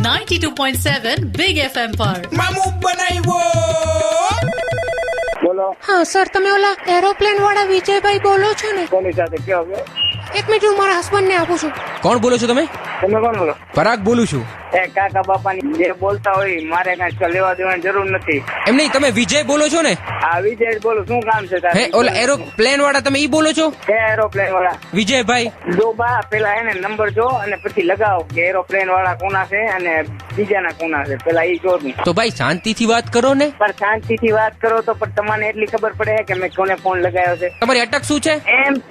92.7 big FM પર મામુ બનાવ્યો. બોલો. હા સર, તમે ઓલા એરોપ્લેન વાળા વિજયભાઈ બોલો છો ને? કોની સાથે કયો છો? એક મિનિટ, હું મારા હસબન્ડ ને આપું છું. કોણ બોલો છો તમે? તમે કોણ બોલો? પરાગ બોલું છું. એ કાકા બાપાની જે બોલતા હોય મારે કાંઈ લેવા દેવાની જરૂર નથી. એમ નહીં, તમે વિજય બોલો છો ને? આ વિજય જ બોલું. શું કામ છે હે, તારે? ઓલા એરોપ્લેન વાળા તમે ઈ બોલો છો? એ એરોપ્લેન વાળા વિજયભાઈ. જો બા પેલા એને નંબર જો અને પછી લગાવો કે એરોપ્લેન વાળા કોના છે અને બીજાના કોના છે. પેલા ઈ જોતું. તો ભાઈ શાંતિથી વાત કરો ને. પણ શાંતિથી વાત કરો તો પણ તમને એટલી ખબર પડે કે મેં કોને ફોન લગાવ્યો છે. તમારી અટક શું છે? એમ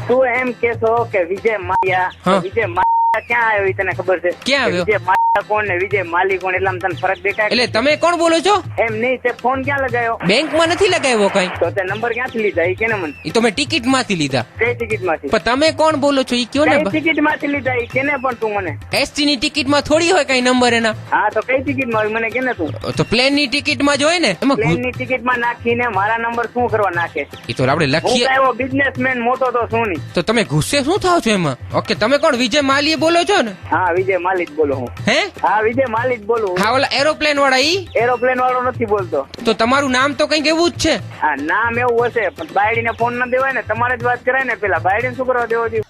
તું એમ કેશો કે વિજય માયા. હા. વિજય માયા ક્યાં આવ્યો ઈ તને ખબર છે? ક્યાં આવ્યો? વિજય માયા કોણ ને વિજય માલી કોણ એટલામાં તને ફરક દેખાય? એટલે તમે કોણ બોલો છો? એમ નહીં, તે ફોન ક્યાં લગાવ્યો? બેંકમાં નથી લગાવ્યો કઈ. તો તે નંબર ક્યાંથી લીધા ઈ કેને મને? ઈ તો મેં ટિકિટ માંથી લીધા. કઈ ટિકિટ માંથી? પણ તમે કોણ બોલો છો ઈ કયો ને. કઈ ટિકિટ માંથી લીધા ઈ કેને પણ તું મને? એસટી ની ટિકિટ માં થોડી હોય કઈ નંબર એના. હા તો કઈ ટિકિટ માં મને કેને તું? તો પ્લેન ની ટિકિટ માં જ હોય ને. એમાં પ્લેન ની ટિકિટ માં નાખીને મારા નંબર શું કરવા નાખે? ઈ તો આપણે હું લખીએ. એવો બિઝનેસમેન મોટો તો શું નહીં. તો તમે ગુસ્સે શું થાવ છો એમાં? ઓકે, તમે કોણ વિજય માલીએ બોલો છો ને? હા વિજય માલી જ બોલું હું. હે? હા વિજય માલી જ બોલું. હા, ઓલા એરોપ્લેન વાળા ઈ? એરોપ્લેન વાળો નથી બોલતો. તો તમારું નામ તો કઈક એવું જ છે. હા નામ એવું હશે પણ બાયડીને ફોન ના દેવાય ને. તમારે જ વાત કરાય ને. પેલા બાયડીને શું કરવા દેવો જોઈએ?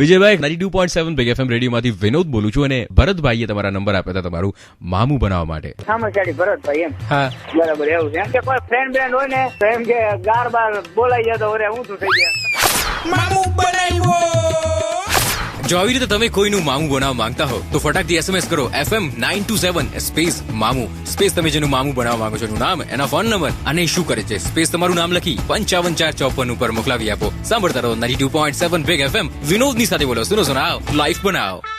વિજયભાઈ 92.7 બિગ એફએમ રેડિયોમાંથી વિનોદ બોલું છું અને ભરતભાઈએ તમારા નંબર આપ્યા હતા તમારું મામું બનાવવા માટે. સામસાડી ભરતભાઈ એમ? હા. બરાબર એવું છે. એમ કે કોઈ ફ્રેન્ડ બ્રેન્ડ હોય ને તો એમ કે ગાર બાર બોલાઈ જાય તો અરે હું શું થઈ ગયા. મામુ બનાવ્યો. જો આવી રીતે તમે કોઈનું મામું બનાવવા માંગતા હો તો ફટાકથી એસએમએસ કરો FM 927 સ્પેસ મામું સ્પેસ તમે જેનું મામું બનાવવા માંગો છો એનું નામ, એના ફોન નંબર અને શું કરે છે સ્પેસ તમારું નામ લખી 55454 ઉપર મોકલાવી આપો. સાંભળતા રહો 92.7 બિગ એફએમ. વિનોદની સાથે બોલો. સુનો સુનાવ લાઈફ બનાવો.